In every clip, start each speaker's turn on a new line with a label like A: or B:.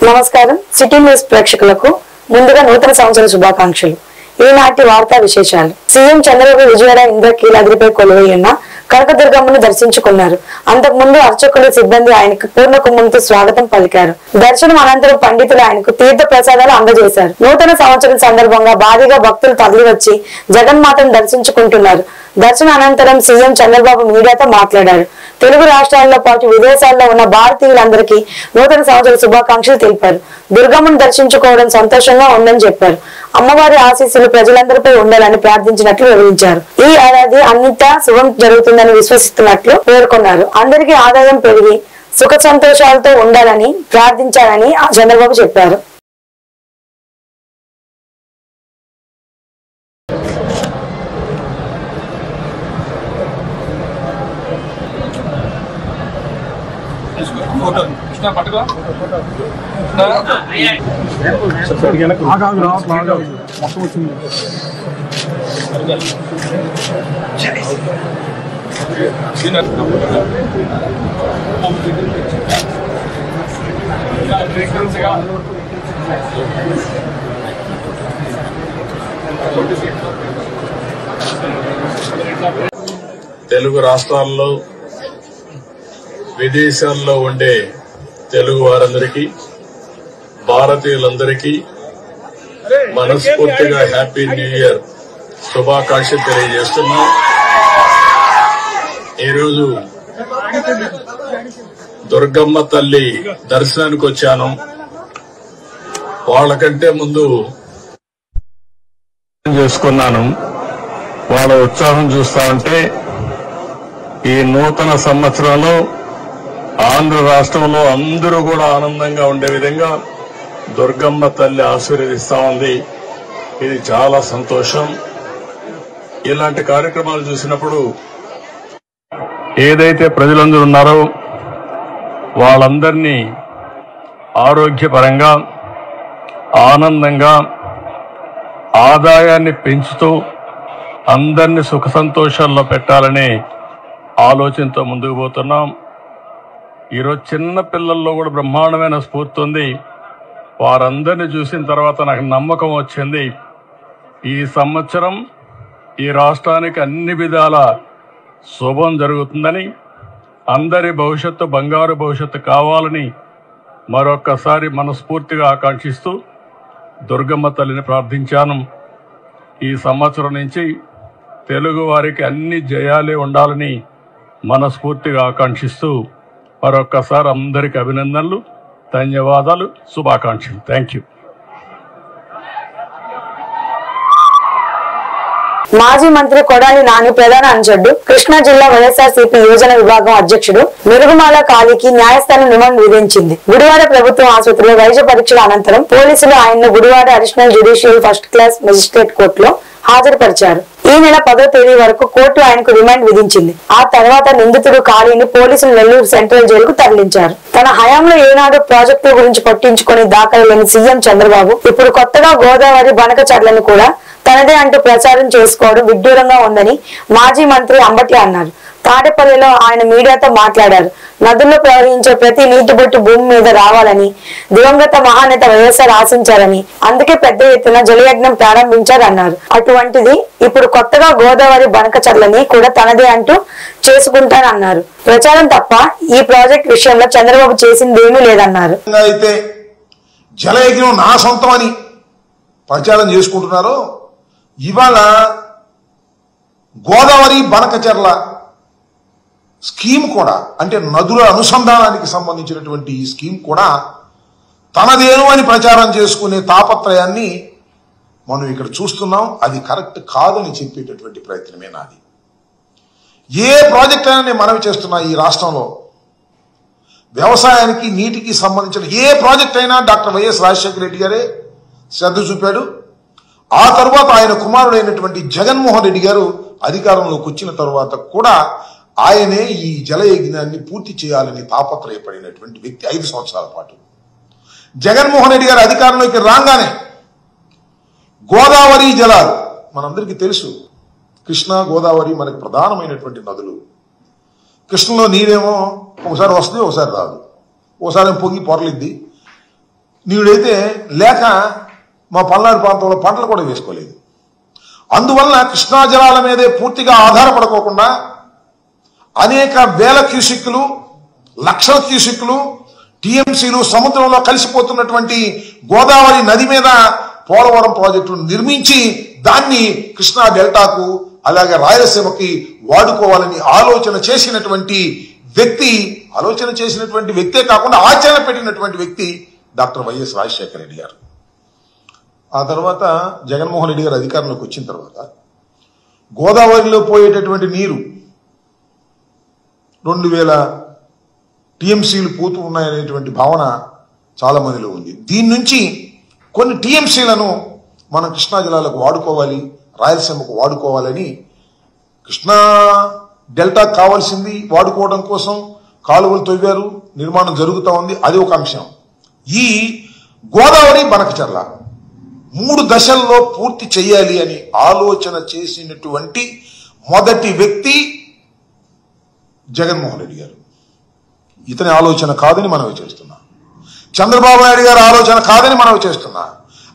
A: నమస్కారం city news ప్రేక్షకులకు ముందుగా నూతన సంవత్సర శుభాకాంక్షలు. ఈనాటి వార్తా విశేషాలు. సీఎం చంద్రబాబు విజయవాడ ఇంద్రకీలాద్రిపై కొలువై ఉన్న కనకదుర్గమ్మను దర్శించుకున్నారు. అంతకుముందు అర్చకులు సిబ్బంది ఆయనకు పూర్ణ కుంభంతో స్వాగతం పలికారు. దర్శనం అనంతరం పండితులు ఆయనకు తీర్థ ప్రసాదాలు అందజేశారు. నూతన సంవత్సరం సందర్భంగా భారీగా భక్తులు తరలివచ్చి జగన్మాతను దర్శించుకుంటున్నారు. దర్శన అనంతరం సీఎం చంద్రబాబు మీడియాతో మాట్లాడారు. తెలుగు రాష్ట్రాల్లో పాటు విదేశాల్లో ఉన్న భారతీయులందరికీ నూతన సంవత్సర శుభాకాంక్షలు తెలిపారు. దుర్గమ్మను దర్శించుకోవడం సంతోషంగా ఉందని చెప్పారు. అమ్మవారి ఆశీస్సులు ప్రజలందరిపై ఉండాలని ప్రార్థించినట్లు వివరించారు. ఈ ఏడాది అన్నిటా శుభం జరుగుతుందని విశ్వసిస్తున్నట్లు పేర్కొన్నారు. అందరికీ ఆదాయం పెరిగి సుఖ సంతోషాలతో ఉండాలని ప్రార్థించాలని చంద్రబాబు చెప్పారు.
B: తెలుగు రాష్ట్రాల్లో విదేశాల్లో ఉండే తెలుగు వారందరికీ భారతీయులందరికీ మనస్ఫూర్తిగా హ్యాపీ న్యూ ఇయర్ శుభాకాంక్షలు తెలియజేస్తున్నాం. ఈరోజు దుర్గమ్మ తల్లి దర్శనానికి వచ్చాను. వాళ్ళకంటే ముందు చేసుకున్నాను. వాళ్ళ ఉత్సాహం చూస్తా ఉంటే ఈ నూతన సంవత్సరంలో ఆంధ్ర రాష్ట్రంలో అందరూ కూడా ఆనందంగా ఉండే విధంగా దుర్గమ్మ తల్లి ఆశీర్వదిస్తా ఉంది. ఇది చాలా సంతోషం. ఇలాంటి కార్యక్రమాలు చూసినప్పుడు ఏదైతే ప్రజలందరూ ఉన్నారో వాళ్ళందరినీ ఆరోగ్యపరంగా ఆనందంగా ఆదాయాన్ని పెంచుతూ అందరినీ సుఖ సంతోషాల్లో పెట్టాలనే ఆలోచనతో ముందుకు పోతున్నాం. ఈరోజు చిన్న పిల్లల్లో కూడా బ్రహ్మాండమైన స్ఫూర్తి ఉంది. వారందరినీ చూసిన తర్వాత నాకు నమ్మకం వచ్చింది. ఈ సంవత్సరం ఈ రాష్ట్రానికి అన్ని విధాల శుభం జరుగుతుందని, అందరి భవిష్యత్తు బంగారు భవిష్యత్తు కావాలని మరొక్కసారి మనస్ఫూర్తిగా ఆకాంక్షిస్తూ దుర్గమ్మ తల్లిని ప్రార్థించాను. ఈ సంవత్సరం నుంచి తెలుగు వారికి అన్ని జయాలే ఉండాలని మనస్ఫూర్తిగా ఆకాంక్షిస్తూ మరొక్కసారి అందరికి అభినందనలు, ధన్యవాదాలు, శుభాకాంక్షలు. Thank you.
A: మాజీ మంత్రి కొడాలి నాని ప్రధాన అనుచరుడు, కృష్ణా జిల్లా వైఎస్ఆర్సీపీ యోజన విభాగం అధ్యక్షుడు మిరుగుమాల కాళీకి న్యాయస్థానం రిమాండ్ విధించింది. గుడివాడ ప్రభుత్వ ఆసుపత్రిలో వైద్య పరీక్షల అనంతరం పోలీసులు ఆయన్ను Gudivada additional judicial first class magistrate కోర్టులో హాజరుపరిచారు. ఈ నెల 10వ తేదీ వరకు కోర్టు ఆయనకు రిమాండ్ విధించింది. ఆ తర్వాత నిందితుడు కాళీని పోలీసులు నెల్లూరు సెంట్రల్ జైలుకు తరలించారు. తన హయాంలో ఏనాడు ప్రాజెక్టుల గురించి పట్టించుకుని దాఖలు లేని సీఎం చంద్రబాబు ఇప్పుడు కొత్తగా గోదావరి బనకచర్లను కూడా తనదే అంటూ ప్రచారం చేసుకోవడం విడ్డూరంగా ఉందని మాజీ మంత్రి అంబటి అన్నారు. తాడేపల్లిలో ఆయన మీడియాతో మాట్లాడారు. నదుల్లో ప్రవహించే ప్రతి నీటి బొట్టు భూమి మీద రావాలని దివంగత మహానేత వైఎస్ఆర్ ఆశించారని, అందుకే పెద్ద ఎత్తున జలయజ్ఞం ప్రారంభించారన్నారు. అటువంటిది ఇప్పుడు కొత్తగా గోదావరి బనకచర్లని కూడా తనదే అంటూ చేసుకుంటానన్నారు. ప్రచారం తప్ప ఈ ప్రాజెక్ట్ విషయంలో చంద్రబాబు చేసింది ఏమీ లేదన్నారు.
C: అయితే జలయజ్ఞం నా సొంతం అని ప్రచారం చేసుకుంటున్నారో, ఇవాళ గోదావరి బనకచర్ల స్కీమ్ కూడా, అంటే నదుల అనుసంధానానికి సంబంధించినటువంటి ఈ స్కీమ్ కూడా తనదేను అని ప్రచారం చేసుకునే తాపత్రయాన్ని మనం ఇక్కడ చూస్తున్నాం. అది కరెక్ట్ కాదని చెప్పేటటువంటి ప్రయత్నమే నాది. ఏ ప్రాజెక్ట్ అయినా నేను మనవి చేస్తున్నా, ఈ రాష్ట్రంలో వ్యవసాయానికి నీటికి సంబంధించిన ఏ ప్రాజెక్ట్ అయినా డాక్టర్ వైఎస్ రాజశేఖర రెడ్డి గారే శ్రద్ధ చూపాడు. ఆ తర్వాత ఆయన కుమారుడైనటువంటి జగన్మోహన్ రెడ్డి గారు అధికారంలోకి వచ్చిన తర్వాత కూడా ఆయనే ఈ జలయజ్ఞాన్ని పూర్తి చేయాలని తాపత్రయపడినటువంటి వ్యక్తి. 5 సంవత్సరాల పాటు జగన్మోహన్ రెడ్డి గారు అధికారంలోకి రాగానే గోదావరి జలాలు మనందరికీ తెలుసు, కృష్ణా గోదావరి మనకు ప్రధానమైనటువంటి నదులు. కృష్ణలో నీరేమో ఒకసారి వస్తుంది, ఒకసారి రాదు, ఒకసారి పొంగి పొరలిద్ది. నీడైతే లేక మా పల్నాడు ప్రాంతంలో పంటలు కూడా వేసుకోలేదు. అందువలన కృష్ణా జలాల మీదే పూర్తిగా ఆధారపడుకోకుండా అనేక వేల క్యూసిక్లు, లక్షల క్యూసిక్లు, టీఎంసీలు సముద్రంలో కలిసిపోతున్నటువంటి గోదావరి నది మీద పోలవరం ప్రాజెక్టును నిర్మించి దాన్ని కృష్ణా డెల్టాకు అలాగే రాయలసీమకి వాడుకోవాలని ఆలోచన చేసినటువంటి వ్యక్తే కాకుండా ఆచరణ పెట్టినటువంటి వ్యక్తి డాక్టర్ వైఎస్ రాజశేఖర రెడ్డి గారు. ఆ తర్వాత జగన్మోహన్ రెడ్డి గారు అధికారంలోకి వచ్చిన తర్వాత గోదావరిలో పోయేటటువంటి నీరు 2000 టీఎంసీలు పోతూ ఉన్నాయనేటువంటి భావన చాలా మందిలో ఉంది. దీని నుంచి కొన్ని టీఎంసీలను మనం కృష్ణా జిల్లాలకు వాడుకోవాలి, రాయలసీమకు వాడుకోవాలని కృష్ణా డెల్టా కావాల్సింది వాడుకోవడం కోసం కాలువలు తవ్వారు, నిర్మాణం జరుగుతూ ఉంది. అది ఒక అంశం. ఈ గోదావరి బనకచర్ల 3 దశల్లో పూర్తి చేయాలి అని ఆలోచన చేసినటువంటి మొదటి వ్యక్తి జగన్మోహన్ రెడ్డి గారు. ఇతని ఆలోచన కాదని మనవి చేస్తున్నా. చంద్రబాబు నాయుడు గారి ఆలోచన కాదని మనవి చేస్తున్నా.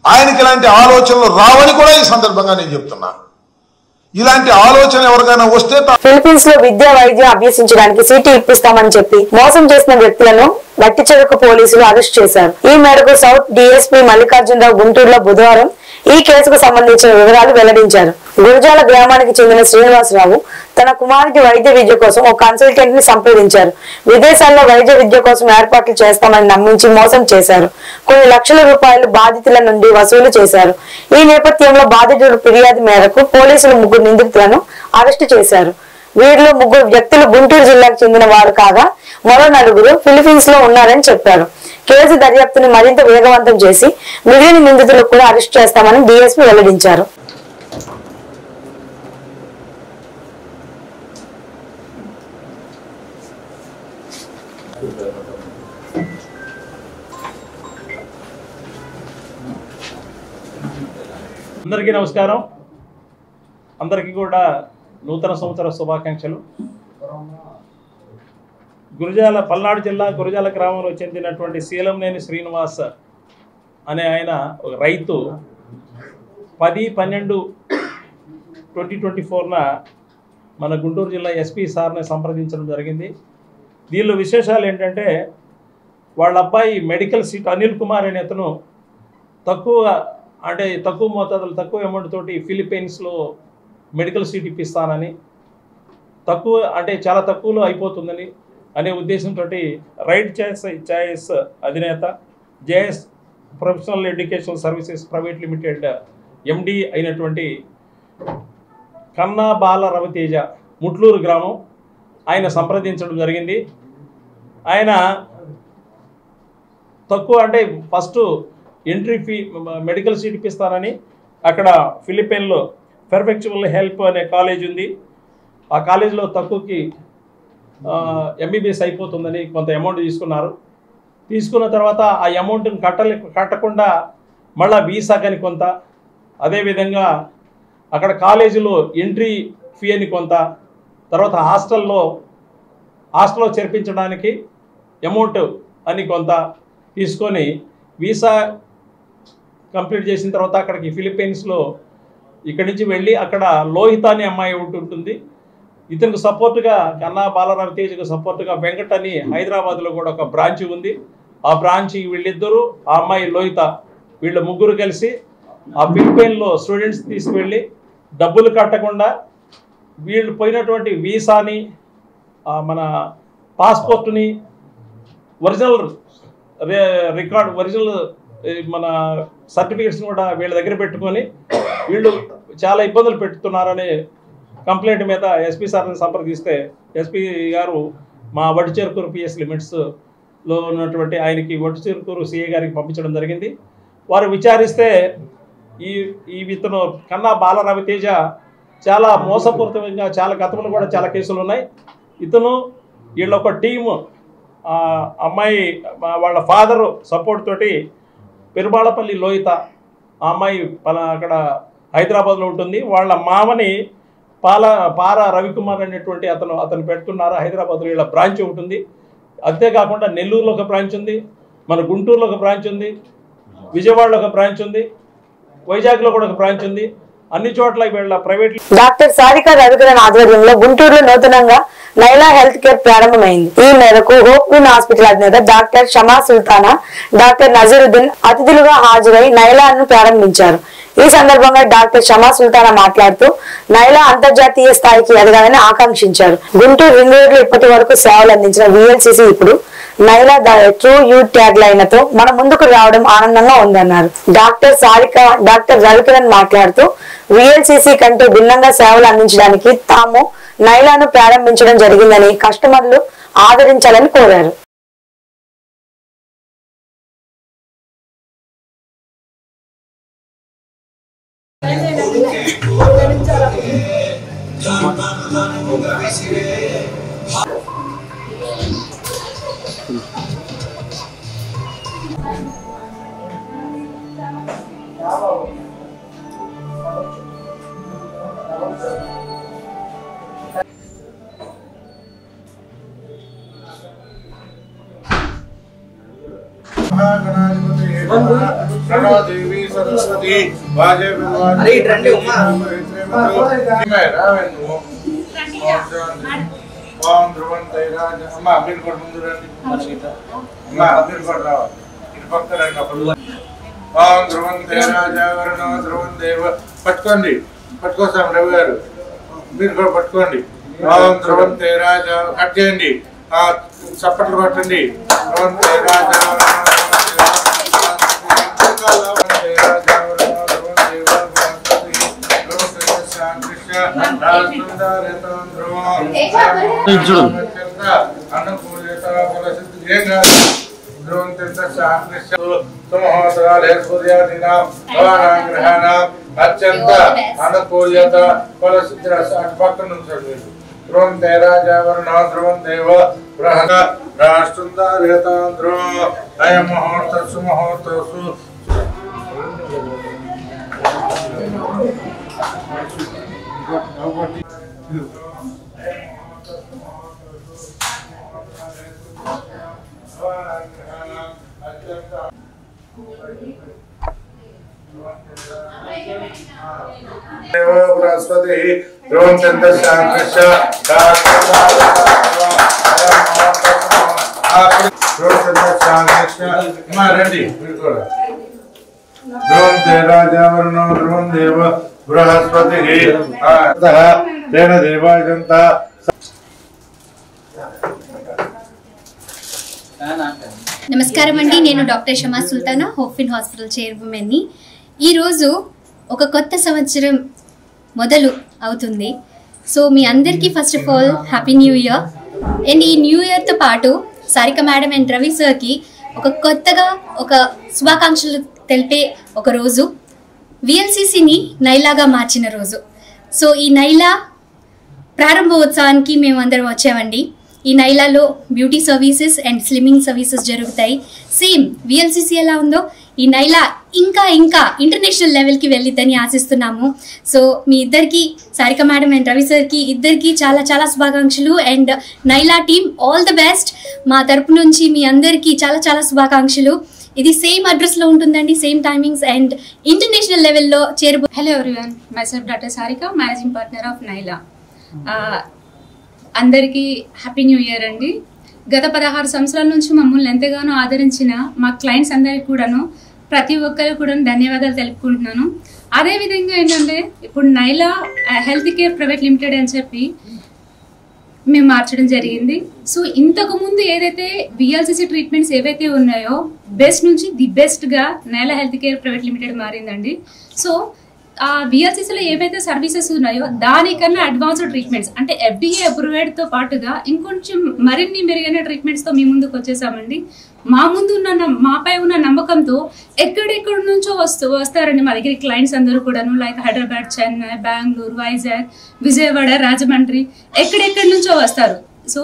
C: ఆయనకి ఇలాంటి ఆలోచనలు రావని కూడా ఈ సందర్భంగా నేను చెప్తున్నా. ఇలాంటి ఆలోచన ఎవరికైనా వస్తే
A: ఫిలిప్పీన్స్ లో విద్యా వైద్యం అభ్యసించడానికి సీటు ఇప్పిస్తామని చెప్పి మోసం చేసిన వ్యక్తులను వట్టి చెరుకు పోలీసులు అరెస్ట్ చేశారు. ఈ మేరకు సౌత్ డీఎస్పీ మల్లికార్జునరావు గుంటూరులో బుధవారం ఈ కేసుకు సంబంధించిన వివరాలు వెల్లడించారు. గురజాల గ్రామానికి చెందిన శ్రీనివాసరావు తన కుమారుడి వైద్య విద్య కోసం ఒక కన్సల్టెంట్ ని సంప్రదించారు. విదేశాల్లో వైద్య విద్య కోసం ఏర్పాట్లు చేస్తామని నమ్మించి మోసం చేశారు. కొన్ని లక్షల రూపాయలు బాధితుల నుండి వసూలు చేశారు. ఈ నేపథ్యంలో బాధితుల ఫిర్యాదు మేరకు పోలీసులు 3 నిందితులను అరెస్టు చేశారు. వీరిలో 3 వ్యక్తులు గుంటూరు జిల్లాకు చెందిన వారు కాగా మరో 4 ఫిలిప్పీన్స్ లో ఉన్నారని చెప్పారు. కేసు దర్యాప్తును మరింత వేగవంతం చేసి మిగిలిన నిందితులకు కూడా అరెస్ట్ చేస్తామని డీఎస్పీ వెల్లడించారు.
D: అందరికీ నమస్కారం. అందరికీ కూడా నూతన సంవత్సర శుభాకాంక్షలు. పల్నాడు జిల్లా గురజాల గ్రామంలో చెందినటువంటి శీలంనేని శ్రీనివాస్ అనే ఆయన ఒక రైతు 10/12/2024న మన గుంటూరు జిల్లా ఎస్పీ సార్ని సంప్రదించడం జరిగింది. దీనిలో విశేషాలు ఏంటంటే వాళ్ళ అబ్బాయి మెడికల్ సీట్ అనిల్ కుమార్ అనే అతను తక్కువ మోతాదులు తక్కువ అమౌంట్ తోటి ఫిలిప్పీన్స్లో మెడికల్ సీట్ ఇప్పిస్తానని చాలా తక్కువలో అయిపోతుందని అనే ఉద్దేశంతో రైట్ చాయిస్ అధినేత JS professional education services private limited ఎండి అయినటువంటి కన్నా బాల రవితేజ ముట్లూరు గ్రామం ఆయన సంప్రదించడం జరిగింది. ఆయన first entry fee medical seat ఇప్పిస్తానని అక్కడ ఫిలిప్పీన్లో పెర్ఫెక్చువల్ హెల్ప్ అనే కాలేజ్ ఉంది. ఆ కాలేజీలో తక్కువకి ఎంబీబీఎస్ అయిపోతుందని కొంత అమౌంట్ తీసుకున్న తర్వాత ఆ అమౌంట్ని కట్టకుండా మళ్ళీ వీసా కానీ కొంత, అదేవిధంగా అక్కడ కాలేజీలో ఎంట్రీ ఫీ అని కొంత, తర్వాత హాస్టల్లో చేర్పించడానికి అమౌంట్ అని కొంత తీసుకొని వీసా కంప్లీట్ చేసిన తర్వాత అక్కడికి ఫిలిప్పీన్స్లో ఇక్కడి నుంచి వెళ్ళి అక్కడ లోహిత అనే అమ్మాయి ఉంటుంది. ఇతనికి సపోర్టుగా కన్నా బాలరావు తేజ్కి సపోర్టుగా వెంకట్ అని హైదరాబాద్లో కూడా ఒక బ్రాంచ్ ఉంది. ఆ బ్రాంచ్ వీళ్ళిద్దరూ ఆ అమ్మాయి లోహిత వీళ్ళ 3 కలిసి ఆ ఫిలిప్పీన్లో స్టూడెంట్స్ తీసుకువెళ్ళి డబ్బులు కట్టకుండా వీళ్ళు పోయినటువంటి వీసాని మన పాస్పోర్ట్ని ఒరిజినల్ మన సర్టిఫికేట్స్ని కూడా వీళ్ళ దగ్గర పెట్టుకొని వీళ్ళు చాలా ఇబ్బందులు పెడుతున్నారనే కంప్లైంట్ మీద ఎస్పీ సార్ని సంప్రదిస్తే ఎస్పీ గారు మా వడ్డిచేరుకూరు పిఎస్ లిమిట్స్లో ఉన్నటువంటి ఆయనకి వడ్డిచేరుకూరు సిఏ గారికి పంపించడం జరిగింది. వారు విచారిస్తే ఇతను కన్నా బాల రవితేజ చాలా మోసపూరితంగా చాలా గతంలో కూడా చాలా కేసులు ఉన్నాయి. వీళ్ళ ఒక టీము అమ్మాయి వాళ్ళ ఫాదరు సపోర్ట్ తోటి పెరుబాళపల్లి లోహిత ఆ అమ్మాయి అక్కడ హైదరాబాద్లో ఉంటుంది. వాళ్ళ మామని పార రవికుమార్ అనేటువంటి అతను పెడుతున్నారు హైదరాబాద్లో. వీళ్ళ బ్రాంచ్ ఉంటుంది. అంతేకాకుండా నెల్లూరులో ఒక బ్రాంచ్ ఉంది, మన గుంటూరులో ఒక బ్రాంచ్ ఉంది, విజయవాడలో ఒక బ్రాంచ్ ఉంది, వైజాగ్లో కూడా ఒక బ్రాంచ్ ఉంది. అన్ని చోట్ల వీళ్ళ ప్రైవేట్.
A: డాక్టర్ సారిక రవికిరణ్ ఆధ్వర్యంలో గుంటూరులో నూతనంగా నైలా హెల్త్ కేర్ ప్రారంభమైంది. ఈ మేరకు హోప్ విన్ హాస్పిటల్ అధినేత డాక్టర్ షమా సుల్తానా, డాక్టర్ నజరుద్దీన్ అతిథులుగా హాజరై నైలాను ప్రారంభించారు. ఈ సందర్భంగా డాక్టర్ షమా సుల్తానా మాట్లాడుతూ నైలా అంతర్జాతీయ స్థాయికి ఎదగాలని ఆకాంక్షించారు. గుంటూరు రింగ్ రోడ్లో ఇప్పటి వరకు సేవలు అందించిన VLCC ఇప్పుడు నైలా ట్రూ యూత్ ట్యాగ్ లైన్లతో మన ముందుకు రావడం ఆనందంగా ఉందన్నారు. డాక్టర్ సారిక డాక్టర్ రవికిరణ్ మాట్లాడుతూ VLCC కంటే భిన్నంగా సేవలు అందించడానికి తాము నైలాను ప్రారంభించడం జరిగిందని కస్టమర్లు ఆదరించాలని కోరారు.
E: देवी सरस्वती वाजे ओम ध्रुवंते राज अम्मा अमीर कोट ముందు రండి అమ్మా అమీర్ కోట్ రావాలి ఇటు పక్క రండి అప్పుడు ఓం ధ్రువంతే రాజ వరుణో ధ్రువం దేవ పట్టుకోండి పట్టుకోసాం రవి గారు అమీర్ కోట్ పట్టుకోండి ఓం ధ్రువంతే రాజ కట్ చేయండి చప్పట్లు కొట్టండి ధ్రువంతే రాజ అత్యంత అనుకూల్యత ఫలసిద్ధి పక్కన ఉంచండి ధ్రువం తేరాజావరణ ధ్రువం దేవ రాష్ట్రం ధ్రువం అయం ముహూర్తసు ముహూర్తసు बृहस्पति ध्रुवं चंद्रशांकृष्य रेडी ध्रुवं तेराजावरणो ध्रुवं देव बृहस्पति तेन देवाजंता
F: నమస్కారం అండి. నేను doctor Shama Sultana, hope win hospital చైర్మన్ని. ఈరోజు ఒక కొత్త సంవత్సరం మొదలు అవుతుంది. సో మీ అందరికీ first of all happy new year. And ఈ న్యూ ఇయర్తో పాటు సారిక మేడం అండ్ రవి సార్కి ఒక కొత్తగా ఒక శుభాకాంక్షలు తెలిపే ఒక రోజు, VLCCని నైలాగా మార్చిన రోజు. సో ఈ నైలా ప్రారంభోత్సవానికి మేము అందరం వచ్చామండి. ఈ నైలాలో beauty services and slimming services జరుగుతాయి. సేమ్ VLCC ఎలా ఉందో ఈ నైలా ఇంకా ఇంకా ఇంటర్నేషనల్ లెవెల్కి వెళ్ళిద్దని ఆశిస్తున్నాము. సో మీ ఇద్దరికి, సారిక మేడం అండ్ రవి సార్కి ఇద్దరికి చాలా చాలా శుభాకాంక్షలు. And నైలా team all the best. మా తరపు నుంచి మీ అందరికీ చాలా చాలా శుభాకాంక్షలు. ఇది సేమ్ అడ్రస్లో ఉంటుందండి, సేమ్ టైమింగ్స్ అండ్ ఇంటర్నేషనల్ లెవెల్లో చేరబో.
G: Hello everyone, myself doctor Sarika, managing partner of Naila. అందరికీ హ్యాపీ న్యూ ఇయర్ అండి. గత 16 సంవత్సరాల నుంచి మమ్మల్ని ఎంతగానో ఆదరించిన మా క్లయింట్స్ అందరికి కూడాను ప్రతి ఒక్కరికి కూడా ధన్యవాదాలు తెలుపుకుంటున్నాను. అదేవిధంగా ఏంటంటే ఇప్పుడు నైలా హెల్త్ కేర్ ప్రైవేట్ లిమిటెడ్ అని చెప్పి మేము మార్చడం జరిగింది. సో ఇంతకు ముందు ఏదైతే VLCC ట్రీట్మెంట్స్ ఏవైతే ఉన్నాయో బెస్ట్ నుంచి ది బెస్ట్గా Naila health care private limited మారిందండి. సో ఆ VLCCలో ఏవైతే సర్వీసెస్ ఉన్నాయో దానికన్నా అడ్వాన్స్డ్ ట్రీట్మెంట్స్ అంటే FDA అప్రూవ్డ్తో పాటుగా ఇంకొంచెం మరిన్ని మెరుగైన ట్రీట్మెంట్స్తో మీ ముందుకు వచ్చేసామండి. మాపై ఉన్న నమ్మకంతో ఎక్కడెక్కడి నుంచో వస్తారండి మా దగ్గర క్లయింట్స్ అందరూ కూడాను. లైక్ హైదరాబాద్, చెన్నై, బెంగళూరు, వైజాగ్, విజయవాడ, రాజమండ్రి ఎక్కడెక్కడి నుంచో వస్తారు. సో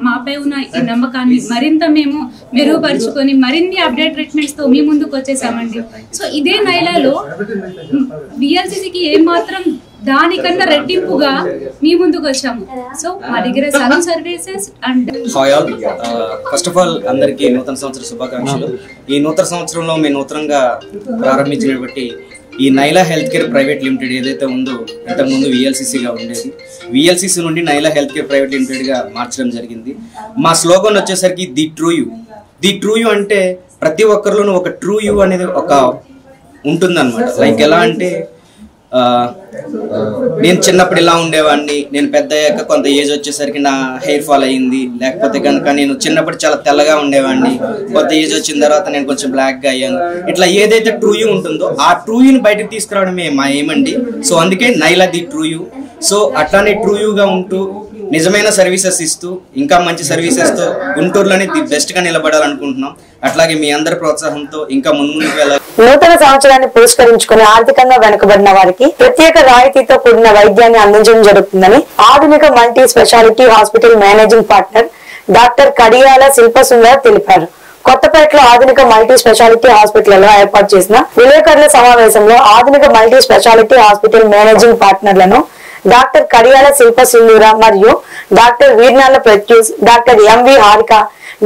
G: మాపై ఉన్న ఈ నమ్మకాన్ని మరింత మేము మెరుగుపరుచుకొని మరిన్ని అప్డేట్ ట్రీట్మెంట్స్తో మీ ముందుకు వచ్చేసామండి. సో ఇదే నైలాలో VLCCకి ఏమాత్రం దానికన్నా రెట్టింపుగా మీ ముందుకు వచ్చాము. సో మా దగ్గర salon services and
H: first of all అందరికీ నూతన సంవత్సర శుభాకాంక్షలు. ఈ నూతన సంవత్సరంలో మేము నూతనంగా ప్రారంభించినటువంటి ఈ నైలా హెల్త్ కేర్ ప్రైవేట్ లిమిటెడ్ ఏదైతే ఉందో ఇంతకుముందు విఎల్సిసిగా ఉండేది, విఎల్సిసి నుండి నైలా హెల్త్ కేర్ ప్రైవేట్ లిమిటెడ్గా మార్చడం జరిగింది. మా స్లోగన్ వచ్చేసరికి the true you. The true you అంటే ప్రతి ఒక్కరిలోనూ ఒక ట్రూ యూ అనేది ఒక ఉంటుందన్నమాట. లైక్ ఎలా అంటే నేను చిన్నప్పుడు ఇలా ఉండేవాడిని, నేను పెద్ద అయ్యాక కొంత ఏజ్ వచ్చేసరికి నా హెయిర్ ఫాల్ అయ్యింది, లేకపోతే కనుక నేను చిన్నప్పుడు చాలా తెల్లగా ఉండేవాడిని, కొంత ఏజ్ వచ్చిన తర్వాత నేను కొంచెం బ్లాక్గా అయ్యాను. ఇట్లా ఏదైతే ట్రూ యూ ఉంటుందో ఆ ట్రూ యూని బయటకు తీసుకురావడమే మా ఏమండి. సో అందుకే నైలా ది ట్రూ యూ. సో అట్లానే ట్రూ యూగా ఉంటూ నిజమైన సర్వీసెస్ ఇస్తూ ఇంకా మంచి సర్వీసెస్తో గుంటూరులోనే ది బెస్ట్గా నిలబడాలనుకుంటున్నాం. అట్లాగే మీ అందరి ప్రోత్సాహంతో ఇంకా ముందుకు వెళ్ళాలి.
A: నూతన సంవత్సరాన్ని పురస్కరించుకుని ఆర్థికంగా వెనుకబడిన వారికి ప్రత్యేక రాయితీతో కూడిన వైద్యాన్ని అందించడం జరుగుతుందని ఆధునిక multi speciality hospital managing partner doctor Kadiyala Shilpasundar తెలిపారు. కొత్తపేటలో ఆధునిక మల్టీ స్పెషాలిటీ హాస్పిటల్లో ఏర్పాటు చేసిన విలేకరుల సమావేశంలో ఆధునిక మల్టీ స్పెషాలిటీ హాస్పిటల్ మేనేజింగ్ పార్ట్నర్లను డాక్టర్ కడియాల శిల్ప సింధూర మరియు doctor Veernala Pratyush, doctor MV Harika,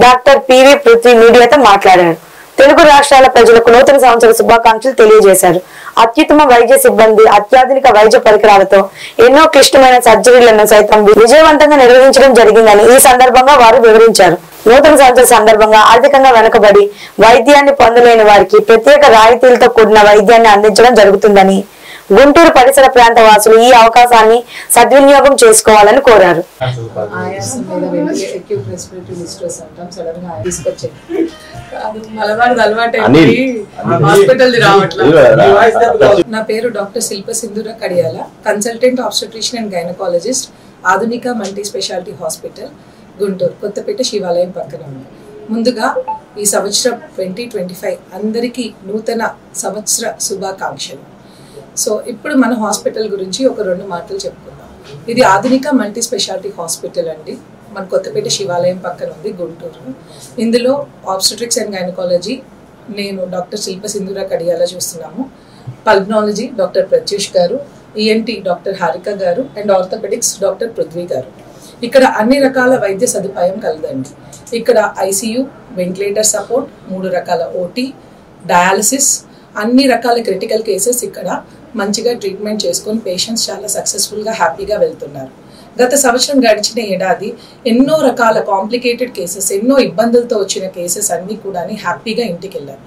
A: doctor PV Prithvi మీడియాతో మాట్లాడారు. తెలుగు రాష్ట్రాల ప్రజలకు నూతన సంవత్సర శుభాకాంక్షలు తెలియజేశారు. అత్యుత్తమ వైద్య సిబ్బంది, అత్యాధునిక వైద్య పరికరాలతో ఎన్నో క్లిష్టమైన సర్జరీలను సైతం విజయవంతంగా నిర్వహించడం జరిగిందని ఈ సందర్భంగా వారు వివరించారు. నూతన సంవత్సర సందర్భంగా ఆర్థికంగా వెనుకబడి వైద్యాన్ని పొందలేని వారికి ప్రత్యేక రాయితీలతో కూడిన వైద్యాన్ని అందించడం జరుగుతుందని గుంటూరు పరిసర ప్రాంత వాసులు ఈ అవకాశాన్ని సద్వినియోగం చేసుకోవాలని కోరారు.
I: ఆయాసం మీద అక్యూట్ రెస్పిరేటరీ డిస్ట్రెస్ అంటాం, సడన్ గా తీసుకొచ్చాయి. మలబార్ అలవాటు హాస్పిటల్ రావట్లేదు. నా పేరు doctor Shilpa Sindhura Kadiyala, consultant obstetrician and gynaecologist, Adhunika multi speciality hospital, Guntur, Kothapeta శివాలయం పక్కన ఉంది. ముందుగా ఈ సంవత్సరం 2025 అందరికీ నూతన సంవత్సర శుభాకాంక్షలు. సో ఇప్పుడు మన హాస్పిటల్ గురించి ఒక 2 మాటలు చెప్పుకుందాం. ఇది ఆధునిక మల్టీ స్పెషాలిటీ హాస్పిటల్ అండి. మన కొత్తపేట శివాలయం పక్కన ఉంది, గుంటూరు. ఇందులో ఆబ్స్టెట్రిక్స్ అండ్ గైనకాలజీ నేను డాక్టర్ శిల్ప సింధూర కడియాల చూస్తున్నాము, పల్మనాలజీ డాక్టర్ ప్రత్యూష్ గారు, ఈఎన్టీ డాక్టర్ హారిక గారు అండ్ ఆర్థోపెడిక్స్ డాక్టర్ పృథ్వీ గారు. ఇక్కడ అన్ని రకాల వైద్య సదుపాయం కలదండి. ఇక్కడ ఐసీయూ, వెంటిలేటర్ సపోర్ట్, 3 రకాల ఓటీ, డయాలసిస్, అన్ని రకాల క్రిటికల్ కేసెస్ ఇక్కడ మంచిగా ట్రీట్మెంట్ చేసుకొని పేషెంట్స్ చాలా సక్సెస్ఫుల్గా హ్యాపీగా వెళ్తున్నారు. గత సంవత్సరం గడిచిన ఏడాది ఎన్నో రకాల కాంప్లికేటెడ్ కేసెస్, ఎన్నో ఇబ్బందులతో వచ్చిన కేసెస్ అన్నీ కూడా హ్యాపీగా ఇంటికి వెళ్ళారు.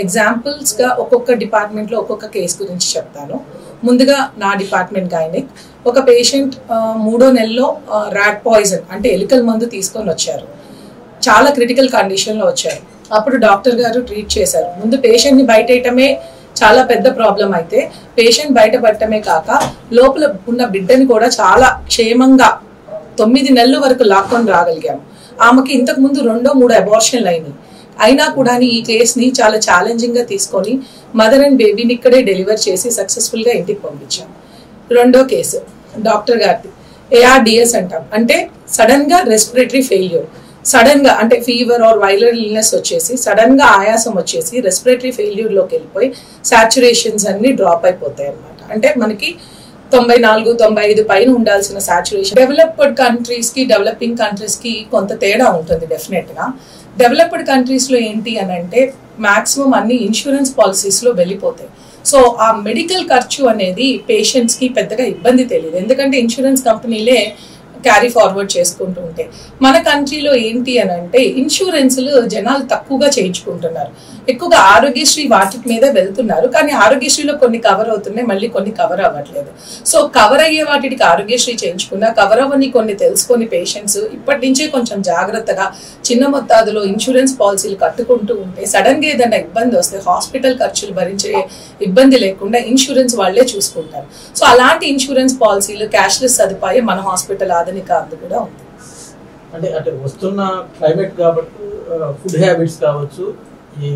I: ఎగ్జాంపుల్స్గా ఒక్కొక్క డిపార్ట్మెంట్లో ఒక్కొక్క కేసు గురించి చెప్తాను. ముందుగా నా డిపార్ట్మెంట్ గైనిక్, ఒక పేషెంట్ 3వ నెలలో ర్యాట్ పాయిజన్ అంటే ఎలుకల మందు తీసుకొని వచ్చారు. చాలా క్రిటికల్ కండిషన్లో వచ్చారు. అప్పుడు డాక్టర్ గారు ట్రీట్ చేశారు. ముందు పేషెంట్ని బయటేయటమే చాలా పెద్ద ప్రాబ్లం అయితే పేషెంట్ బయటపడటమే కాక లోపల ఉన్న బిడ్డని కూడా చాలా క్షేమంగా 9 నెలల వరకు లాక్కొని రాగలిగాము. ఆమెకి ఇంతకు ముందు 2-3 అబార్షన్లు అయినాయి. అయినా కూడా ఈ కేసుని చాలా ఛాలెంజింగ్గా తీసుకొని మదర్ అండ్ బేబీని ఇక్కడే డెలివర్ చేసి సక్సెస్ఫుల్గా ఇంటికి పంపించాం. 2వ కేసు డాక్టర్ గారిది ARDS అంటాం, అంటే సడన్ గా రెస్పిరేటరీ ఫెయిల్యూర్. సడన్ గా అంటే ఫీవర్ ఆర్ వైరల్ ఇల్నెస్ వచ్చేసి సడన్ గా ఆయాసం వచ్చేసి రెస్పిరేటరీ ఫెయిల్యూర్ లోకి వెళ్ళిపోయి సాచురేషన్స్ అన్ని డ్రాప్ అయిపోతాయి అన్నమాట. అంటే మనకి 94-95 పైన ఉండాల్సిన సాచురేషన్. డెవలప్డ్ కంట్రీస్ కి డెవలపింగ్ కంట్రీస్ కి కొంత తేడా ఉంటుంది డెఫినెట్ గా. డెవలప్డ్ కంట్రీస్ లో ఏంటి అని అంటే మాక్సిమం అన్ని ఇన్సూరెన్స్ పాలసీస్ లో వెళ్ళిపోతాయి. సో ఆ మెడికల్ ఖర్చు అనేది పేషెంట్స్ కి పెద్దగా ఇబ్బంది తెలియదు, ఎందుకంటే ఇన్సూరెన్స్ కంపెనీలే క్యారీ ఫార్వర్డ్ చేసుకుంటూ ఉంటే. మన కంట్రీలో ఏంటి అని అంటే ఇన్సూరెన్స్లు జనాలు తక్కువగా చేయించుకుంటున్నారు, ఎక్కువగా ఆరోగ్యశ్రీ వాటి మీద వెళ్తున్నారు. కానీ ఆరోగ్యశ్రీలో కొన్ని కవర్ అవుతున్నాయి, మళ్ళీ కొన్ని కవర్ అవ్వట్లేదు. సో కవర్ అయ్యే వాటికి ఆరోగ్యశ్రీ చేయించుకున్నా కవర్ అవ్వని కొన్ని తెలుసుకొని పేషెంట్స్ ఇప్పటి నుంచే కొంచెం జాగ్రత్తగా చిన్న మొత్తాదులో ఇన్సూరెన్స్ పాలసీలు కట్టుకుంటూ ఉంటే సడన్ గా ఏదైనా ఇబ్బంది వస్తే హాస్పిటల్ ఖర్చులు భరించే ఇబ్బంది లేకుండా ఇన్సూరెన్స్ వాళ్లే చూసుకుంటారు. సో అలాంటి ఇన్సూరెన్స్ పాలసీలు, క్యాష్లెస్ సదుపాయం మన హాస్పిటల్ ఆధునిక అందు కూడా ఉంది.
D: అంటే వస్తున్న క్లైమేట్ కాబట్టి ఫుడ్ హ్యాబిట్స్ కావచ్చు, ఈ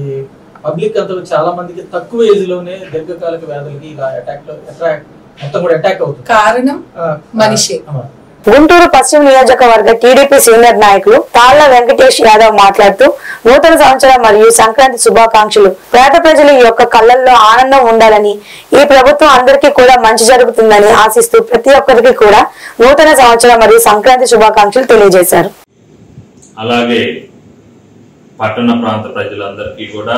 D: పబ్లిక్ అంతా చాలా మందికి తక్కువ ఏజ్ లోనే దీర్ఘకాలిక వ్యాధులకి ఇలా అటాక్ మొత్తం కూడా అటాక్ అవుతుంది.
I: కారణం మనిషి.
A: గుంటూరు పశ్చిమ నియోజకవర్గ టీడీపీ సీనియర్ నాయకులు తాళ్ల వెంకటేష్ యాదవ్ మాట్లాడుతూ నూతన సంవత్సరం మరియు సంక్రాంతి శుభాకాంక్షలు. పేద ప్రజల యొక్క కళ్ళల్లో ఆనందం ఉండాలని, ఈ ప్రభుత్వం అందరికీ కూడా మంచి జరుగుతుందని ఆశిస్తూ ప్రతి ఒక్కరికి కూడా నూతన సంవత్సరం మరియు సంక్రాంతి శుభాకాంక్షలు తెలియజేశారు.
J: అలాగే పట్టణ ప్రాంత ప్రజలందరికీ కూడా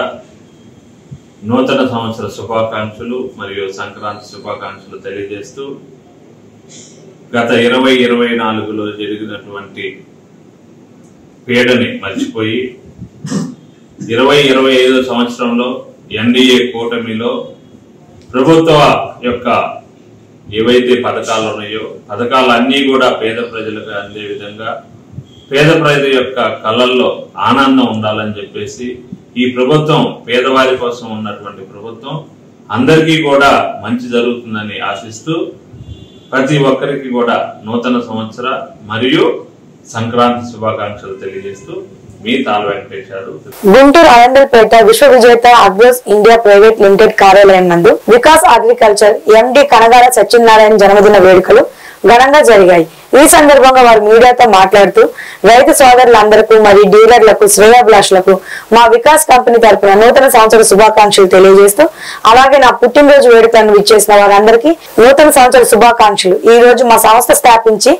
J: నూతన సంవత్సర శుభాకాంక్షలు మరియు సంక్రాంతి శుభాకాంక్షలు తెలియజేస్తూ గత 2024లో జరిగినటువంటి పీడని మర్చిపోయి 2025 సంవత్సరంలో ఎన్డీఏ కూటమిలో ప్రభుత్వ యొక్క ఏవైతే పథకాలు ఉన్నాయో పథకాలన్నీ కూడా పేద ప్రజలకు అందే విధంగా పేద ప్రజల యొక్క కళ్ళల్లో ఆనందం ఉండాలని చెప్పేసి ఈ ప్రభుత్వం పేదవారి కోసం ఉన్నటువంటి ప్రభుత్వం అందరికీ కూడా మంచి జరుగుతుందని ఆశిస్తూ ప్రతి ఒక్కరికి కూడా నూతన సంవత్సర మరియు సంక్రాంతి శుభాకాంక్షలు తెలియజేస్తూ మీ తాళ్ల వెంకటేష్ యాదవ్.
A: గుంటూరు అరండల్పేట విశ్వ విజేత అగ్రోస్ ఇండియా ప్రైవేట్ లిమిటెడ్ కార్యాలయం నందు వికాస్ అగ్రికల్చర్ ఎండి కనగాల సత్యనారాయణ జన్మదిన వేడుకలు ఘనంగా జరిగాయి. ఈ సందర్భంగా వారు మీడియాతో మాట్లాడుతూ రైతు సోదరులందరికీ మరియు డీలర్లకు శ్రేయాభిలాషులకు మా వికాస్ కంపెనీ తరపున నూతన సంవత్సర శుభాకాంక్షలు తెలియజేస్తూ అలాగే నా పుట్టినరోజు వేడుకలను విచ్చేసిన వారందరికీ నూతన సంవత్సర శుభాకాంక్షలు. ఈ రోజు మా సంస్థ స్థాపించి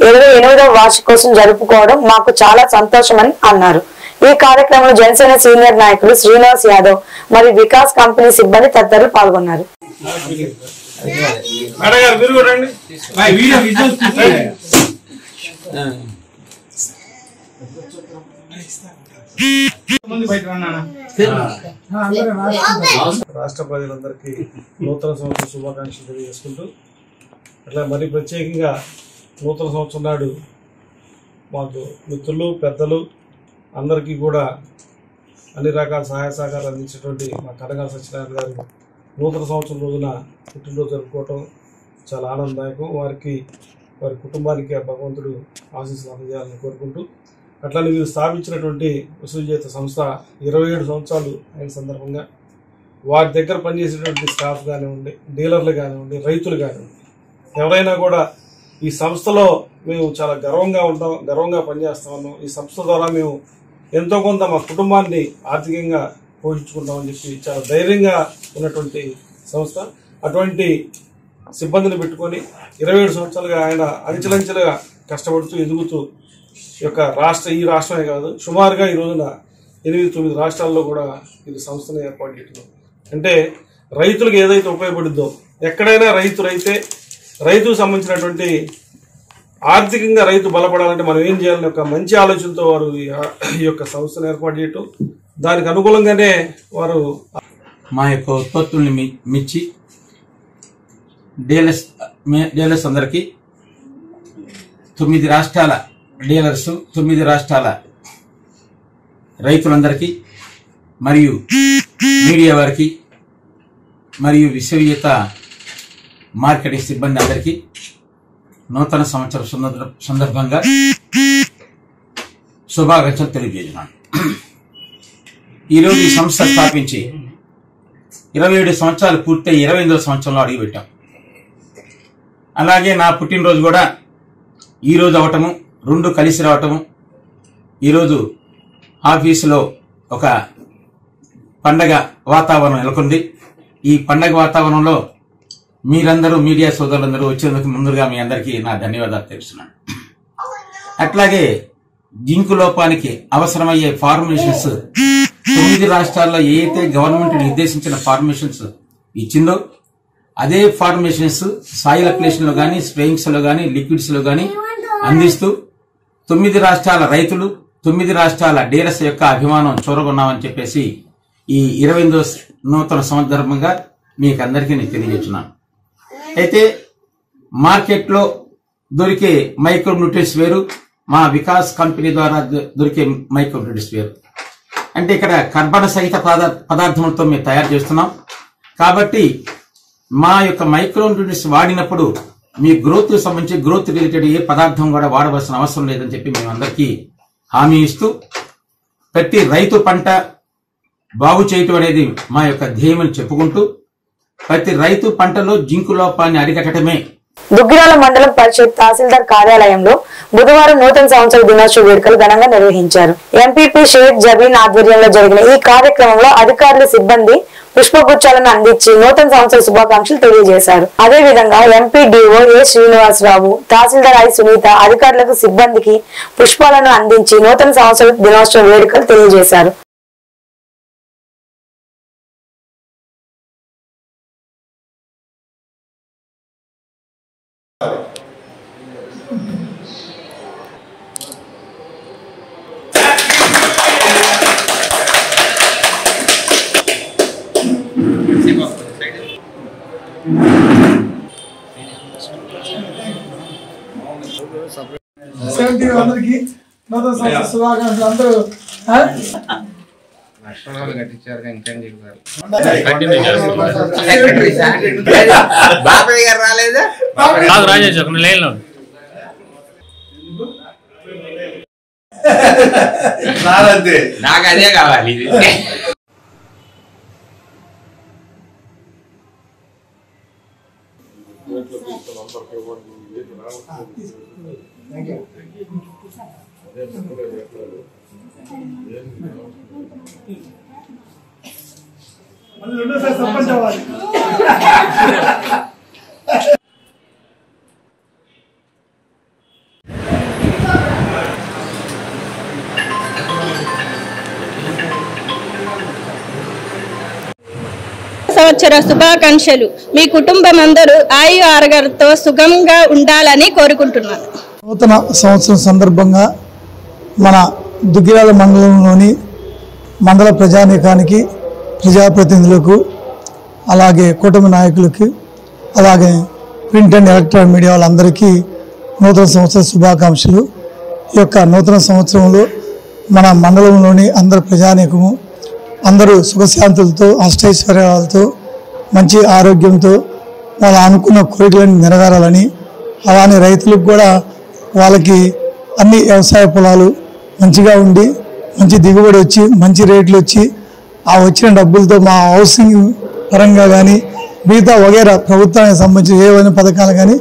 A: 28వ వార్షికోత్సవం జరుపుకోవడం మాకు చాలా సంతోషమని అన్నారు. ఈ కార్యక్రమంలో జనసేన సీనియర్ నాయకులు శ్రీనివాస్ యాదవ్ మరియు వికాస్ కంపెనీ సిబ్బంది తదితరులు పాల్గొన్నారు.
D: రాష్ట్ర ప్రజలందరికీ నూతన సంవత్సర శుభాకాంక్షలు తెలియజేసుకుంటూ అట్లా మరి ప్రత్యేకంగా నూతన సంవత్సరం నాడు మాకు మిత్రులు పెద్దలు అందరికీ కూడా అన్ని రకాల సహాయ సహకారాలు అందించేటువంటి మా కనగాల సత్యనారాయణ గారు నూతన సంవత్సరం రోజున పుట్టినరోజు జరుపుకోవటం చాలా ఆనందదాయకం. వారికి వారి కుటుంబానికి ఆ భగవంతుడు ఆశీస్సులు అందజేయాలని కోరుకుంటూ అట్లానే వీరు స్థాపించినటువంటి విశ్వవిజేత సంస్థ 27 సంవత్సరాలు అయిన సందర్భంగా వారి దగ్గర పనిచేసేటువంటి స్టాఫ్ కానివ్వండి, డీలర్లు కానివ్వండి, రైతులు కానివ్వండి, ఎవరైనా కూడా ఈ సంస్థలో మేము చాలా గర్వంగా ఉంటాం, గర్వంగా పనిచేస్తా ఉన్నాం. ఈ సంస్థ ద్వారా మేము ఎంతో కొంత మా కుటుంబాన్ని ఆర్థికంగా పోషించుకుంటామని చెప్పి చాలా ధైర్యంగా ఉన్నటువంటి సంస్థ. అటువంటి సిబ్బందిని పెట్టుకొని 27 సంవత్సరాలుగా ఆయన అంచెలంచెలుగా కష్టపడుతూ ఎదుగుతూ ఈ రాష్ట్రమే కాదు సుమారుగా ఈ రోజున 8-9 రాష్ట్రాల్లో కూడా ఇది సంస్థను ఏర్పాటు చేయడం అంటే రైతులకు ఏదైతే ఉపయోగపడుద్దో ఎక్కడైనా రైతుకు సంబంధించినటువంటి ఆర్థికంగా రైతు బలపడాలంటే మనం ఏం చేయాలని ఒక మంచి ఆలోచనతో వారు ఈ యొక్క సంస్థను ఏర్పాటు చేయటం, దానికి అనుకూలంగానే వారు
K: మా యొక్క ఉత్పత్తుల్ని మిచ్చి డీలర్స్ అందరికీ 9 రాష్ట్రాల డీలర్స్ 9 రాష్ట్రాల రైతులందరికీ మరియు మీడియా వారికి మరియు విశ్వవిజేత మార్కెటింగ్ సిబ్బంది అందరికీ నూతన సంవత్సర సందర్భంగా శుభాకాంక్షలు తెలియజేస్తున్నాను. ఈరోజు ఈ సంస్థ స్థాపించి 27 సంవత్సరాలు పూర్తయి 28వ సంవత్సరంలో అడుగుపెట్టాం. అలాగే నా పుట్టినరోజు కూడా ఈరోజు అవటము, 2 కలిసి రావటము, ఈరోజు ఆఫీసులో ఒక పండగ వాతావరణం నెలకొంది. ఈ పండగ వాతావరణంలో మీరందరూ మీడియా సోదరులందరూ వచ్చేందుకు ముందుగా మీ అందరికీ నా ధన్యవాదాలు తెలుస్తున్నాను. అట్లాగే జింకు లోపానికి అవసరమయ్యే ఫార్మేషన్స్ 9 రాష్ట్రాల్లో ఏదైతే గవర్నమెంట్ నిర్దేశించిన ఫార్మేషన్స్ ఇచ్చిందో అదే ఫార్మేషన్స్ సాయిల్ అప్లికేషన్ లో గానీ, స్ప్రేయింగ్స్ లో గానీ, లిక్విడ్స్ లో గానీ అందిస్తూ 9 రాష్ట్రాల రైతులు 9 రాష్ట్రాల డీలర్స్ యొక్క అభిమానం చూరగొన్నామని చెప్పేసి ఈ 28వ నూతన సందర్భంగా మీకు అందరికీ నేను తెలియజేస్తున్నాను. అయితే మార్కెట్లో దొరికే మైక్రో న్యూట్రియన్స్ వేరు, మా వికాస్ కంపెనీ ద్వారా దొరికే మైక్రో న్యూట్రియన్స్ వేరు. అంటే ఇక్కడ కర్బన సహిత పదార్థములతో మేము తయారు చేస్తున్నాం. కాబట్టి మా యొక్క మైక్రో న్యూట్రియన్స్ వాడినప్పుడు మీ గ్రోత్ సంబంధించి గ్రోత్ రిలేటెడ్ ఏ పదార్థం కూడా వాడవలసిన అవసరం లేదని చెప్పి మేము అందరికీ హామీ ఇస్తూ ప్రతి రైతు పంట బాగు చేయటం అనేది మా యొక్క ధ్యేయం అని చెప్పుకుంటూ ప్రతి రైతు పంటలో జింకు లోపాన్ని అరికట్టడమే
A: దుగ్గిరాల మండలం పరిషత్ తహసీల్దార్ కార్యాలయంలో బుధవారం నూతన సంవత్సర దినోత్సవ వేడుకలు ఘనంగా నిర్వహించారు. ఎంపీపీ షేక్ జబీన్ ఆధ్వర్యంలో జరిగిన ఈ కార్యక్రమంలో అధికారులు సిబ్బంది పుష్పగుచ్చాలను అందించి నూతన సంవత్సర శుభాకాంక్షలు తెలియజేశారు. అదేవిధంగా MPDO A Srinivasarao, tahsildar I Sunitha అధికారులకు సిబ్బందికి పుష్పాలను అందించి నూతన సంవత్సర దినోత్సవ వేడుకలు తెలియజేశారు.
L: అందరికి నూతన సంవత్సర శుభాకాంక్షలు. అందరూ
E: బాబాయ్ గారు రాలేదా?
M: రాజేష్ ఒక లైన్లో
E: నాకు అదే కావాలి.
L: సర్పంచ్ అవ్వాలి.
N: సంవత్సర శుభాకాంక్షలు. మీ కుటుంబం అందరూ ఆయు ఆరోగ్యాలతో సుఖంగా ఉండాలని కోరుకుంటున్నాను.
L: నూతన సంవత్సరం సందర్భంగా మన దుగ్గిరాల మండలంలోని మండల ప్రజానీకానికి, ప్రజాప్రతినిధులకు, అలాగే కూటమి నాయకులకి, అలాగే ప్రింట్ అండ్ ఎలక్ట్రానిక్ మీడియా వాళ్ళందరికీ నూతన సంవత్సర శుభాకాంక్షలు. ఈ యొక్క నూతన సంవత్సరంలో మన మండలంలోని అందరు ప్రజానీకము అందరూ సుఖశాంతులతో, అష్టైశ్వర్యాలతో, మంచి ఆరోగ్యంతో వాళ్ళు అనుకున్న కోరికలను నెరవేరాలని, అలానే రైతులకు కూడా వాళ్ళకి అన్ని వ్యవసాయ పొలాలు మంచిగా ఉండి మంచి దిగుబడి వచ్చి మంచి రేట్లు వచ్చి ఆ వచ్చిన డబ్బులతో మా హౌసింగ్ పరంగా కానీ మిగతా వగేరా ప్రభుత్వానికి సంబంధించిన ఏవైనా పథకాలు కానీ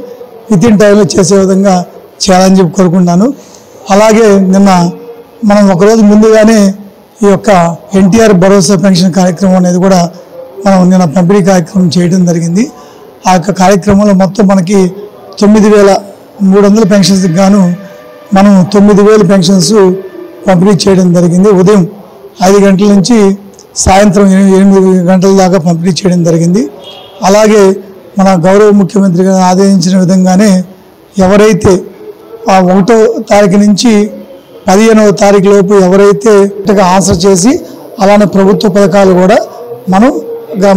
L: వితిన్ టైంలో చేసే విధంగా చేయాలని చెప్పి కోరుకుంటున్నాను. అలాగే నిన్న మనం ఒకరోజు ముందుగానే ఈ యొక్క ఎన్టీఆర్ భరోసా పెన్షన్ కార్యక్రమం అనేది కూడా మనం నిన్న పంపిణీ కార్యక్రమం చేయడం జరిగింది. ఆ యొక్క కార్యక్రమంలో మొత్తం మనకి 9,300 పెన్షన్స్కి గాను మనం 9,000 పెన్షన్స్ పంపిణీ చేయడం జరిగింది. ఉదయం 5 గంటల నుంచి సాయంత్రం 8 గంటల దాకా పంపిణీ చేయడం జరిగింది. అలాగే మన గౌరవ ముఖ్యమంత్రి గారు ఆదేశించిన విధంగానే ఎవరైతే ఆ 1వ తారీఖు నుంచి 15వ తారీఖు లోపు ఎవరైతే ఆన్సర్ చేసి అలానే ప్రభుత్వ పథకాలు కూడా మనం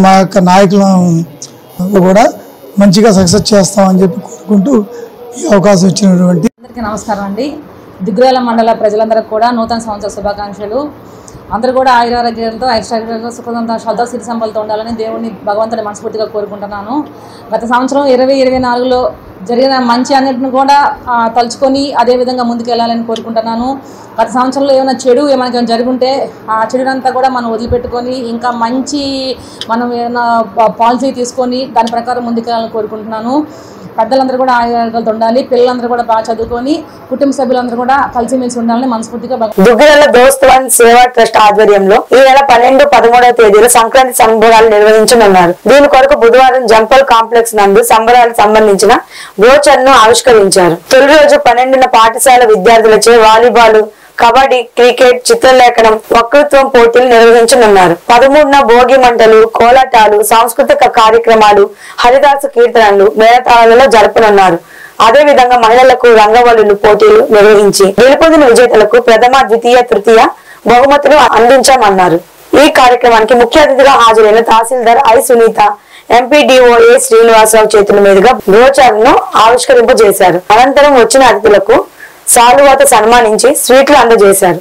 L: మా యొక్క నాయకులను కూడా మంచిగా సక్సెస్ చేస్తామని చెప్పి కోరుకుంటూ ఈ అవకాశం ఇచ్చినటువంటి
I: అందరికీ నమస్కారం అండి. దుగ్గిరాల మండల ప్రజలందరికీ కూడా నూతన సంవత్సర శుభాకాంక్షలు. అందరూ కూడా ఆయురారోగ్యాలతో, ఐశ్వర్యంతో, సుఖంతో, సిరి సంపదలతో ఉండాలని దేవుడిని భగవంతుని మనస్ఫూర్తిగా కోరుకుంటున్నాను. గత సంవత్సరం 2024లో జరిగిన మంచి అన్నిటిని కూడా తలుచుకొని అదేవిధంగా ముందుకు వెళ్ళాలని కోరుకుంటున్నాను. గత సంవత్సరంలో ఏమైనా చెడు ఏమైనా జరుగుంటే ఆ చెడునంతా కూడా మనం వదిలిపెట్టుకొని ఇంకా మంచి మనం ఏమైనా పాలసీ తీసుకొని దాని ప్రకారం ముందుకెళ్ళాలని కోరుకుంటున్నాను. పెద్దలందరూ కూడా ఆరోగ్యాలతో ఉండాలి, పిల్లలందరూ కూడా బాగా చదువుకొని కుటుంబ సభ్యులందరూ కూడా కలిసిమెలిసి ఉండాలని మనస్ఫూర్తిగా.
A: దుగ్గిరాల దోస్తవన్ సేవా ట్రస్ట్ ఆధ్వర్యంలో ఈ నెల 12, 13వ తేదీలో సంక్రాంతి సంబరాలు నిర్వహించనున్నారు. దీని కొరకు బుధవారం జంపల్ కాంప్లెక్స్ నందు సంబరాలకు సంబంధించిన బ్రోచర్ ను ఆవిష్కరించారు. తొలి రోజు 12న పాఠశాల విద్యార్థులచే వాలీబాల్, కబడ్డీ, క్రికెట్, చిత్రలేఖనం, వక్తృత్వం పోటీలు నిర్వహించనున్నారు. 13న భోగి మంటలు, కోలాటాలు, సాంస్కృతిక కార్యక్రమాలు, హరిదాసు కీర్తనలు, మేళతాళాలలో జరపనున్నారు. అదే విధంగా మహిళలకు రంగవల్లులు పోటీలు నిర్వహించి గెలుపొందిన విజేతలకు ప్రథమ, ద్వితీయ, తృతీయ బహుమతులు అందించామన్నారు. ఈ కార్యక్రమానికి ముఖ్య అతిథిగా హాజరైన tahsildar I Sunitha, MPDO A Srinivasarao చేతుల మీదుగా బ్రోచర్ ను ఆవిష్కరింపజేశారు. అనంతరం వచ్చిన అతిథులకు సాలువాతో సన్మానించి స్వీట్లు అందజేశారు.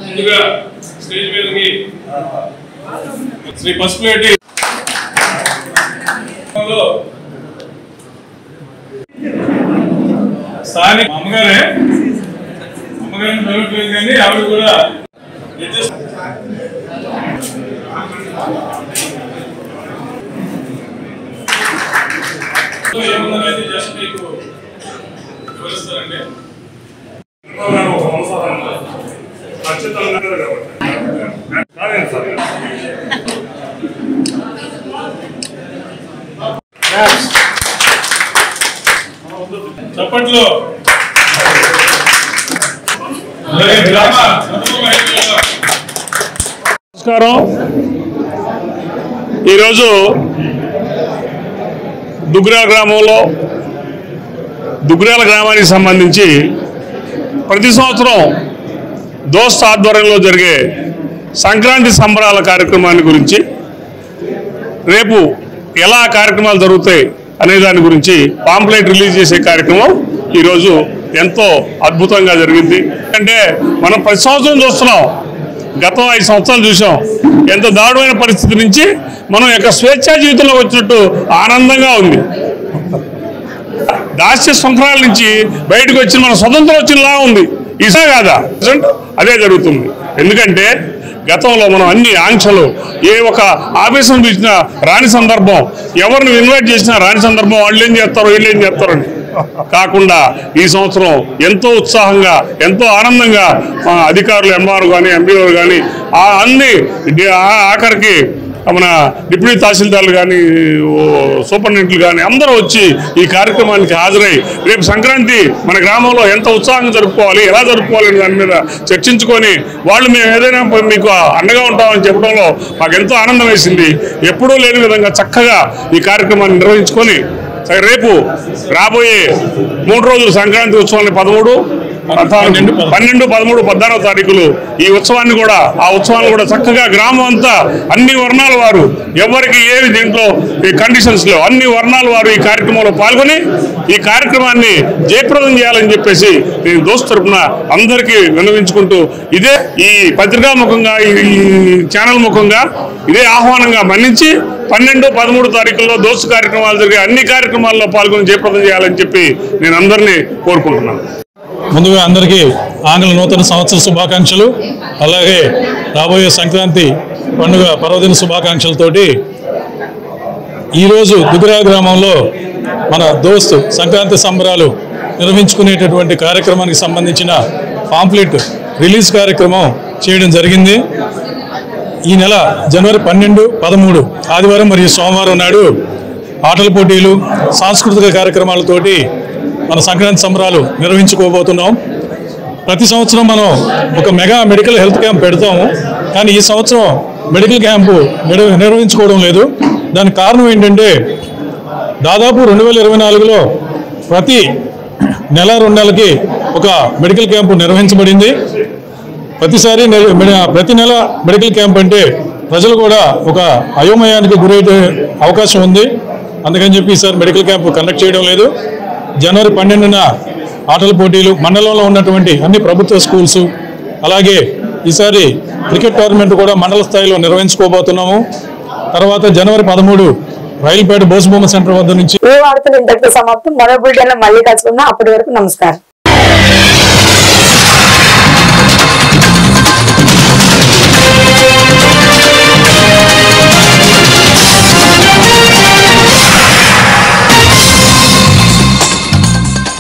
B: ముందుగా స్టేజ్ మీదకి
O: శ్రీ పసుపులేటి స్థానిక అమ్మగారిని పిలవట్లేదు కానీ ఆవిడ కూడా ఏముందనేది జస్ట్ మీకు వివరిస్తారండి. చప్పట్లో
P: నమస్కారం. ఈరోజు దుగ్రాల గ్రామానికి సంబంధించి ప్రతి సంవత్సరం దోస్త్ ఆధ్వర్యంలో జరిగే సంక్రాంతి సంబరాల కార్యక్రమాన్ని గురించి రేపు ఎలా కార్యక్రమాలు జరుగుతాయి అనే దాని గురించి పాంప్లెట్ రిలీజ్ చేసే కార్యక్రమం ఈరోజు ఎంతో అద్భుతంగా జరిగింది. అంటే మనం ప్రతి సంవత్సరం చూస్తున్నాం, గతం 5 సంవత్సరాలు చూసాం. ఎంత దారుణమైన పరిస్థితి నుంచి మనం యొక్క స్వేచ్ఛా జీవితంలో వచ్చినట్టు ఆనందంగా ఉంది. దాస్య శృంఖలాల నుంచి బయటకు వచ్చి మన స్వతంత్రం వచ్చినలా ఉంది. ఇసా కాదా? అదే జరుగుతుంది. ఎందుకంటే గతంలో మనం అన్ని ఆంక్షలు, ఏ ఒక ఆఫీసును పిలిచినా రాని సందర్భం, ఎవరిని ఇన్వైట్ చేసినా రాని సందర్భం, వాళ్ళు ఏం చేస్తారో వీళ్ళు ఏం చేస్తారని కాకుండా ఈ సంవత్సరం ఎంతో ఉత్సాహంగా ఎంతో ఆనందంగా అధికారులు ఎంఆర్ కానీ ఎంపీఓ కానీ అన్ని ఆఖరికి మన డిప్యూటీ తహసీల్దార్లు కానీ సూపరింటెండెంట్లు కానీ అందరూ వచ్చి ఈ కార్యక్రమానికి హాజరై రేపు సంక్రాంతి మన గ్రామంలో ఎంత ఉత్సాహంగా జరుపుకోవాలి, ఎలా జరుపుకోవాలి అనే దాని మీద చర్చించుకొని వాళ్ళు మేము ఏదైనా మీకు అండగా ఉంటామని చెప్పడంలో మాకు ఎంతో ఆనందం వేసింది. ఎప్పుడూ లేని విధంగా చక్కగా ఈ కార్యక్రమాన్ని నిర్వహించుకొని రేపు రాబోయే 3 రోజులు సంక్రాంతి ఉత్సవాన్ని 13, 12, 13, 14 తారీఖులు ఈ ఉత్సవాన్ని కూడా చక్కగా గ్రామం అంతా అన్ని వర్ణాల వారు, ఎవరికి ఏవి దీంట్లో ఈ కండిషన్స్ లో అన్ని వర్ణాల వారు ఈ కార్యక్రమంలో పాల్గొని ఈ కార్యక్రమాన్ని జయప్రదం చేయాలని చెప్పేసి నేను దోస్త్ తరపున అందరికీ విన్నవించుకుంటూ ఇదే ఈ పత్రికా ముఖంగా ఈ ఛానల్ ముఖంగా ఇదే ఆహ్వానంగా మన్నించి 12, 13 తారీఖుల్లో దోస్త్ కార్యక్రమాలు జరిగే అన్ని కార్యక్రమాల్లో పాల్గొని జయప్రదం చేయాలని చెప్పి నేను అందరినీ కోరుకుంటున్నాను.
O: ముందుగా అందరికీ ఆంగ్ల నూతన సంవత్సర శుభాకాంక్షలు, అలాగే రాబోయే సంక్రాంతి పండుగ పర్వదిన శుభాకాంక్షలతోటి ఈరోజు దుగ్రాల గ్రామంలో మన దోస్త్ సంక్రాంతి సంబరాలు నిర్వహించుకునేటటువంటి కార్యక్రమానికి సంబంధించిన పాంప్లెట్ రిలీజ్ కార్యక్రమం చేయడం జరిగింది. ఈ నెల జనవరి 12, 13 ఆదివారం మరియు సోమవారం నాడు ఆటల పోటీలు, సాంస్కృతిక కార్యక్రమాలతోటి మన సంక్రాంతి సంబరాలు నిర్వహించుకోబోతున్నాం. ప్రతి సంవత్సరం మనం ఒక మెగా మెడికల్ హెల్త్ క్యాంప్ పెడతాము, కానీ ఈ సంవత్సరం మెడికల్ క్యాంపు నిర్వహించుకోవడం లేదు. దానికి కారణం ఏంటంటే దాదాపు 2024లో ప్రతి నెల 2 నెలలకి ఒక మెడికల్ క్యాంపు నిర్వహించబడింది. ప్రతి నెల మెడికల్ క్యాంప్ అంటే ప్రజలు కూడా ఒక అయోమయానికి గురయ్యే అవకాశం ఉంది. అందుకని చెప్పి ఈసారి మెడికల్ క్యాంపు కండక్ట్ చేయడం లేదు. జనవరి 12న ఆటల పోటీలు, మండలంలో ఉన్నటువంటి అన్ని ప్రభుత్వ స్కూల్స్, అలాగే ఈసారి క్రికెట్ టోర్నమెంట్ కూడా మండల స్థాయిలో నిర్వహించుకోబోతున్నాము. తర్వాత జనవరి 13 రైల్పేట బోసుబొమ్మ సెంటర్ వద్ద నుంచి.
A: ఈ వార్తలు ఇంతటితో సమాప్తం. మరో బులెటిన్లో మళ్ళీ కలుసుకుందాం. అప్పటి వరకు నమస్కారం.